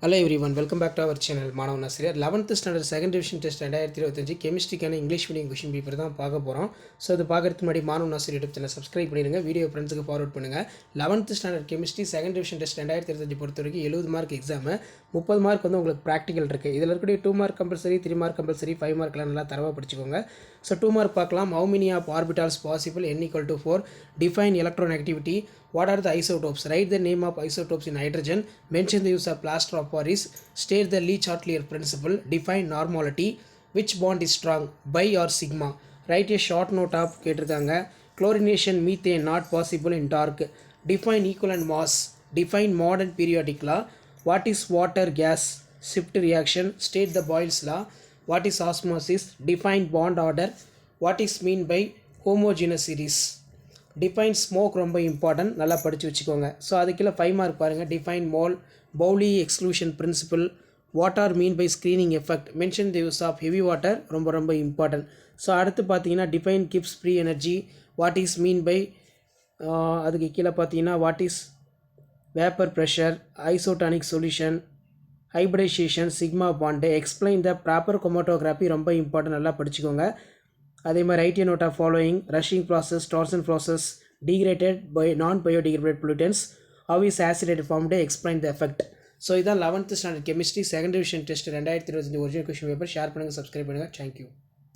Hello everyone, welcome back to our channel. மாணவன் ஆசிரியர் 11th standard second division test 2025 கெமிஸ்ட்ரிக்கான English medium question paper தான் பார்க்க போகிறோம். ஸோ அது பார்க்கறதுக்கு முன்னாடி மாணவன் ஆசிரியர் யூடியூப் சேனல் சப்ஸ்கிரைப் பண்ணிடுங்க, வீடியோ ஃப்ரெண்ட்ஸுக்கு ஃபார்வர்ட் பண்ணுங்கள். 11th standard chemistry second division test 2025 பொறுத்த வரைக்கும் 70 மார்க் எக்ஸாமு, 30 மார்க் வந்து உங்களுக்கு ப்ராக்டிக்கல் இருக்குது. இதில் இருக்கக்கூடிய 2 மார்க் கம்பல்சரி, 3 மார்க் கம்பல்சரி, 5 மார்க்லாம் நல்லா தரவாக படிச்சுக்கோங்க. ஸோ 2 மார்க் பார்க்கலாம். How many of orbitals possible? n equal to 4. Define electronegativity. What are the isotopes? Write the name of isotopes in hydrogen. Mention the use of plaster of Paris. State the Le-Chatelier principle. Define normality. Which bond is strong? Bi or sigma? Write a short note of கேட்டிருக்காங்க. Chlorination methane not possible in dark. Define equivalent mass. Define modern periodic law. What is water gas shift reaction? State the Boyle's law. What is osmosis? Define bond order. What is mean by homogeneous series? Define smoke ரொம்ப important, நல்லா படித்து வச்சுக்கோங்க. So அதுக்குள்ள 5 mark பாருங்கள். Define mole, Pauli exclusion principle, what are mean by screening effect, mention the use of heavy water ரொம்ப important. So அடுத்து பார்த்தீங்கன்னா define Gibbs free energy, what is mean by அதுக்கு கீழே பார்த்தீங்கன்னா what is vapor pressure, isotonic solution, hybridization, sigma bond, explain the proper chromatography ரொம்ப important, நல்லா படிச்சுக்கோங்க. அதே மாதிரி write note of following rushing process, டார்சன் process, degraded by non biodegraded pollutants, how is acetate formed, explain the effect. So இதான் 11th standard chemistry second division test 2025 original question paper. Share பண்ணுங்கள், subscribe பண்ணுங்கள். Thank you.